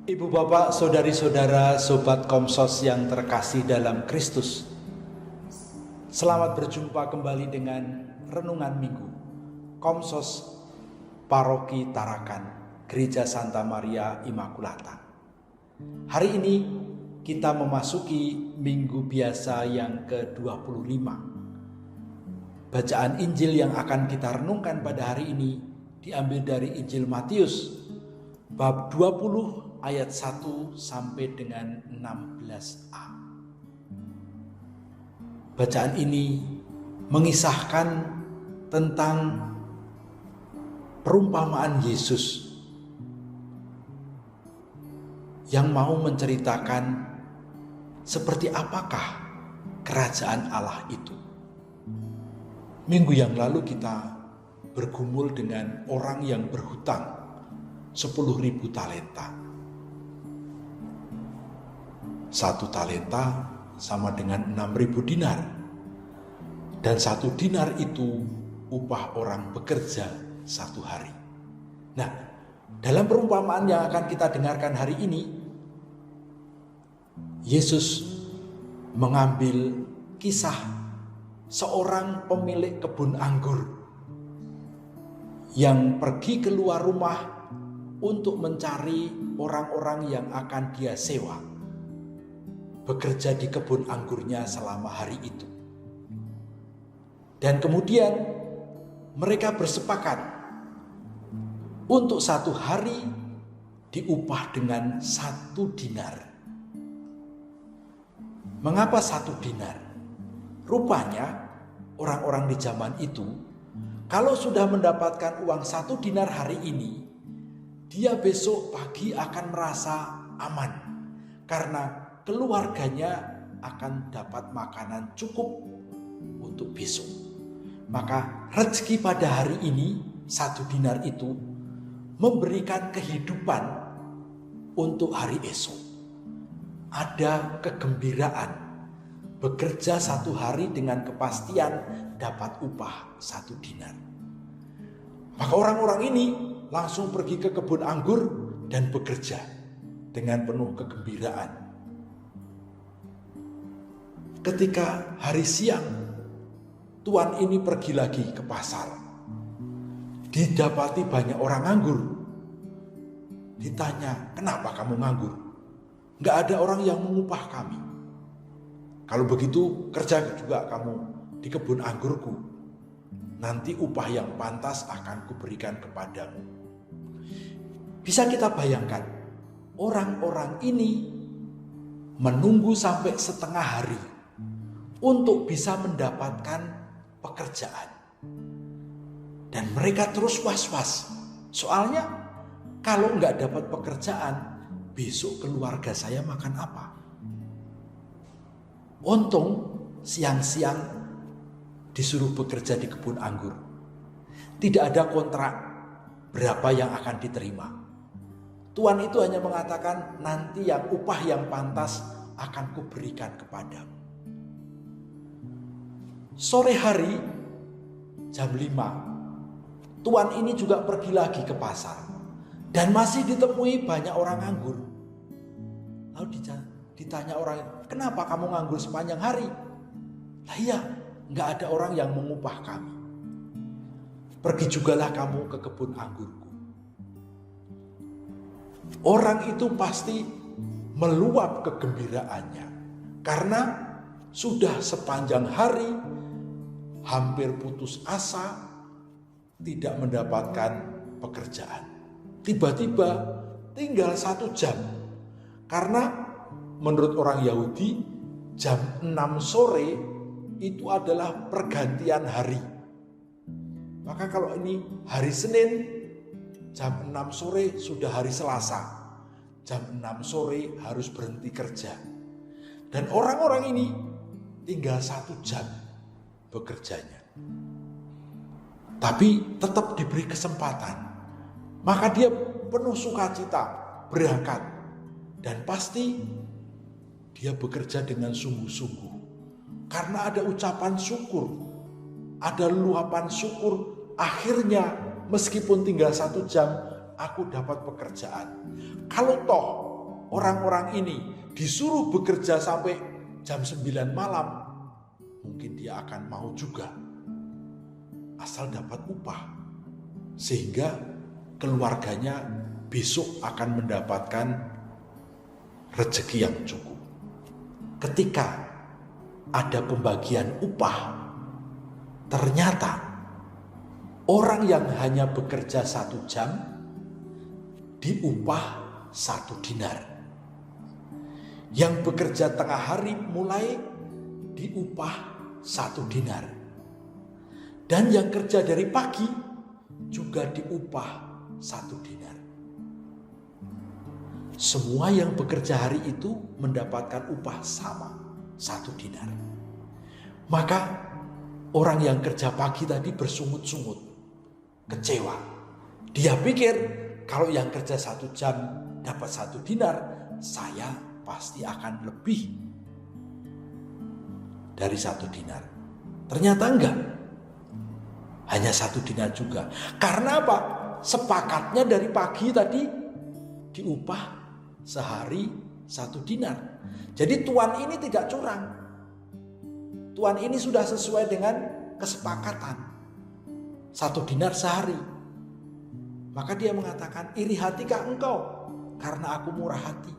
Ibu bapak, saudari-saudara, sobat Komsos yang terkasih dalam Kristus. Selamat berjumpa kembali dengan Renungan Minggu Komsos Paroki Tarakan, Gereja Santa Maria Immaculata. Hari ini kita memasuki Minggu Biasa yang ke-25. Bacaan Injil yang akan kita renungkan pada hari ini diambil dari Injil Matius bab 20 ayat 1 sampai dengan 16a. Bacaan ini mengisahkan tentang perumpamaan Yesus yang mau menceritakan seperti apakah kerajaan Allah itu. Minggu yang lalu kita bergumul dengan orang yang berhutang 10.000 talenta. 1 talenta sama dengan 6.000 dinar. Dan 1 dinar itu upah orang bekerja 1 hari. Nah, dalam perumpamaan yang akan kita dengarkan hari ini, Yesus mengambil kisah seorang pemilik kebun anggur yang pergi keluar rumah untuk mencari orang-orang yang akan dia sewa bekerja di kebun anggurnya selama hari itu. Dan kemudian mereka bersepakat untuk 1 hari diupah dengan 1 dinar. Mengapa 1 dinar? Rupanya orang-orang di zaman itu kalau sudah mendapatkan uang 1 dinar hari ini, dia besok pagi akan merasa aman karena keluarganya akan dapat makanan cukup untuk besok. Maka rezeki pada hari ini 1 dinar itu memberikan kehidupan untuk hari esok. Ada kegembiraan bekerja 1 hari dengan kepastian dapat upah 1 dinar. Maka orang-orang ini langsung pergi ke kebun anggur dan bekerja dengan penuh kegembiraan. Ketika hari siang, tuan ini pergi lagi ke pasar. Didapati banyak orang nganggur. Ditanya, kenapa kamu nganggur? Nggak ada orang yang mengupah kami. Kalau begitu, kerja juga kamu di kebun anggurku. Nanti upah yang pantas akan kuberikan kepadamu. Bisa kita bayangkan, orang-orang ini menunggu sampai setengah hari untuk bisa mendapatkan pekerjaan. Dan mereka terus was-was. Soalnya kalau nggak dapat pekerjaan, besok keluarga saya makan apa? Untung siang-siang disuruh bekerja di kebun anggur. Tidak ada kontrak berapa yang akan diterima. Tuan itu hanya mengatakan, nanti yang upah yang pantas akan kuberikan kepadamu. Sore hari jam 5, tuan ini juga pergi lagi ke pasar. Dan masih ditemui banyak orang nganggur. Lalu ditanya orang, kenapa kamu nganggur sepanjang hari? Lah iya, gak ada orang yang mengupah kami. Pergi jugalah kamu ke kebun anggurku. Orang itu pasti meluap kegembiraannya. Karena sudah sepanjang hari hampir putus asa, tidak mendapatkan pekerjaan. Tiba-tiba tinggal 1 jam. Karena menurut orang Yahudi, jam 6 sore itu adalah pergantian hari. Maka kalau ini hari Senin, jam 6 sore sudah hari Selasa. Jam 6 sore harus berhenti kerja. Dan orang-orang ini tinggal 1 jam bekerjanya. Tapi tetap diberi kesempatan. Maka dia penuh sukacita berangkat. Dan pasti dia bekerja dengan sungguh-sungguh. Karena ada ucapan syukur. Ada luapan syukur. Akhirnya meskipun tinggal 1 jam, aku dapat pekerjaan. Kalau toh orang-orang ini disuruh bekerja sampai jam 9 malam, mungkin dia akan mau juga. Asal dapat upah. Sehingga keluarganya besok akan mendapatkan rezeki yang cukup. Ketika ada pembagian upah, ternyata orang yang hanya bekerja 1 jam diupah 1 dinar. Yang bekerja tengah hari mulai diupah 1 dinar. Dan yang kerja dari pagi juga diupah 1 dinar. Semua yang bekerja hari itu mendapatkan upah sama, 1 dinar. Maka orang yang kerja pagi tadi bersungut-sungut, kecewa. Dia pikir kalau yang kerja 1 jam dapat 1 dinar, saya pasti akan lebih dari 1 dinar. Ternyata enggak. Hanya 1 dinar juga. Karena apa? Sepakatnya dari pagi tadi diupah sehari 1 dinar. Jadi tuan ini tidak curang. Tuan ini sudah sesuai dengan kesepakatan. 1 dinar sehari. Maka dia mengatakan, iri hatikah engkau? Karena aku murah hati.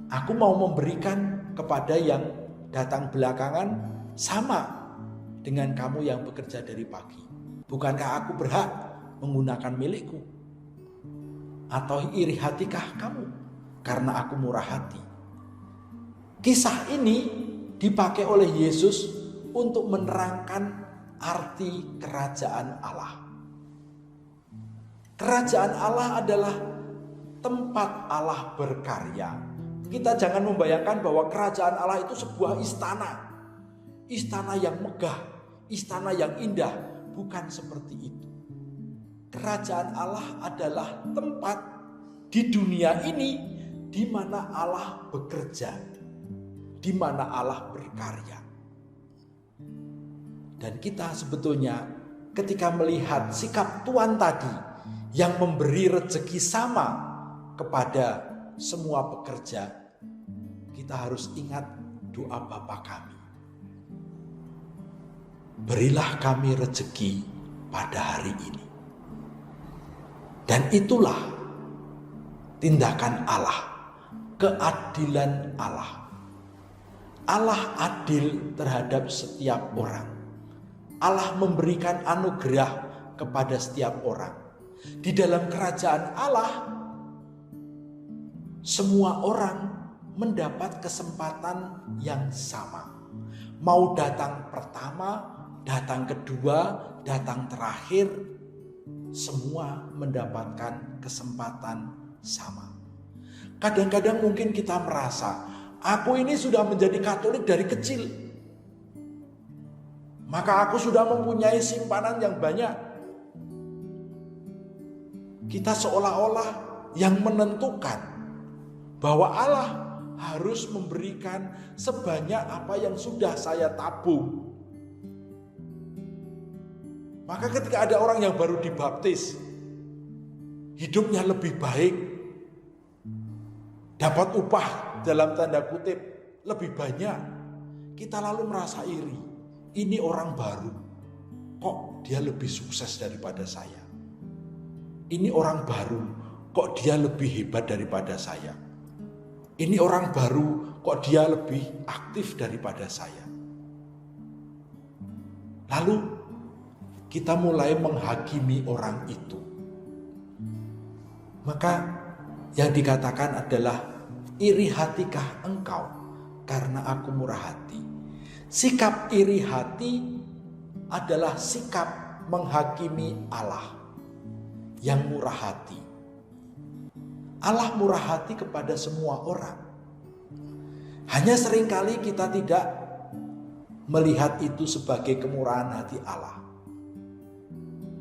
Aku mau memberikan kepada yang datang belakangan sama dengan kamu yang bekerja dari pagi. Bukankah aku berhak menggunakan milikku? Atau iri hatikah kamu karena aku murah hati? Kisah ini dipakai oleh Yesus untuk menerangkan arti kerajaan Allah. Kerajaan Allah adalah tempat Allah berkarya. Kita jangan membayangkan bahwa kerajaan Allah itu sebuah istana. Istana yang megah, istana yang indah. Bukan seperti itu. Kerajaan Allah adalah tempat di dunia ini di mana Allah bekerja, di mana Allah berkarya. Dan kita sebetulnya ketika melihat sikap Tuhan tadi yang memberi rezeki sama kepada semua pekerja, kita harus ingat doa Bapa kami. Berilah kami rezeki pada hari ini. Dan itulah tindakan Allah, keadilan Allah. Allah adil terhadap setiap orang. Allah memberikan anugerah kepada setiap orang. Di dalam kerajaan Allah, semua orang mendapat kesempatan yang sama. Mau datang pertama, datang kedua, datang terakhir, semua mendapatkan kesempatan sama. Kadang-kadang mungkin kita merasa, aku ini sudah menjadi Katolik dari kecil, maka aku sudah mempunyai simpanan yang banyak. Kita seolah-olah yang menentukan bahwa Allah harus memberikan sebanyak apa yang sudah saya tabung. Maka ketika ada orang yang baru dibaptis, hidupnya lebih baik, dapat upah dalam tanda kutip lebih banyak, kita lalu merasa iri. Ini orang baru, kok dia lebih sukses daripada saya? Ini orang baru, kok dia lebih hebat daripada saya? Ini orang baru, kok dia lebih aktif daripada saya? Lalu kita mulai menghakimi orang itu. Maka yang dikatakan adalah, iri hatikah engkau karena aku murah hati. Sikap iri hati adalah sikap menghakimi Allah yang murah hati. Allah murah hati kepada semua orang. Hanya seringkali kita tidak melihat itu sebagai kemurahan hati Allah.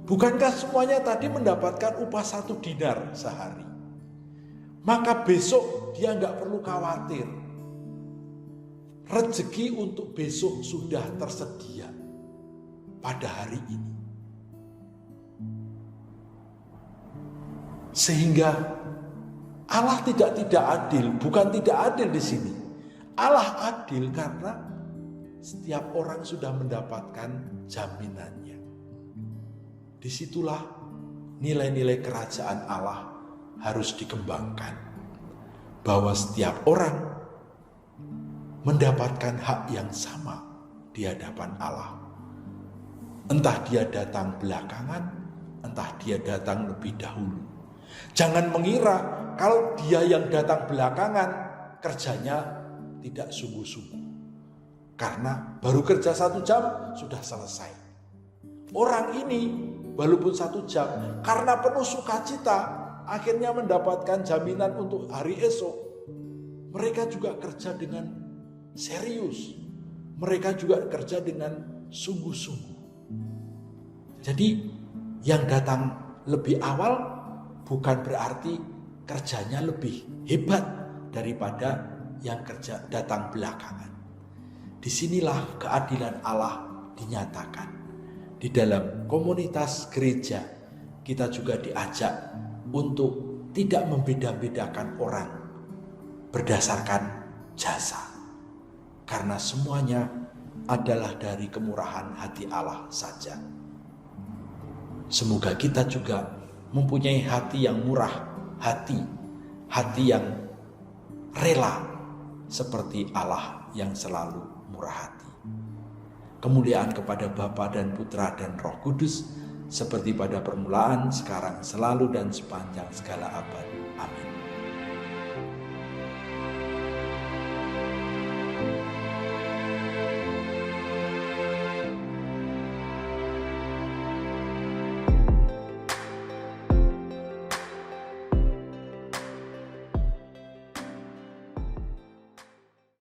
Bukankah semuanya tadi mendapatkan upah 1 dinar sehari? Maka besok dia nggak perlu khawatir. Rezeki untuk besok sudah tersedia pada hari ini. Sehingga Allah tidak adil, bukan tidak adil di sini. Allah adil karena setiap orang sudah mendapatkan jaminannya. Disitulah nilai-nilai kerajaan Allah harus dikembangkan. Bahwa setiap orang mendapatkan hak yang sama di hadapan Allah. Entah dia datang belakangan, entah dia datang lebih dahulu. Jangan mengira kalau dia yang datang belakangan kerjanya tidak sungguh-sungguh. Karena baru kerja 1 jam sudah selesai. Orang ini walaupun 1 jam karena penuh sukacita akhirnya mendapatkan jaminan untuk hari esok. Mereka juga kerja dengan serius. Mereka juga kerja dengan sungguh-sungguh. Jadi yang datang lebih awal bukan berarti kerjanya lebih hebat daripada yang kerja datang belakangan. Disinilah keadilan Allah dinyatakan. Di dalam komunitas gereja kita juga diajak untuk tidak membeda-bedakan orang berdasarkan jasa. Karena semuanya adalah dari kemurahan hati Allah saja. Semoga kita juga mempunyai hati yang murah hati yang rela seperti Allah yang selalu murah hati. Kemuliaan kepada Bapa dan Putra dan Roh Kudus seperti pada permulaan, sekarang, selalu dan sepanjang segala abad. Amin.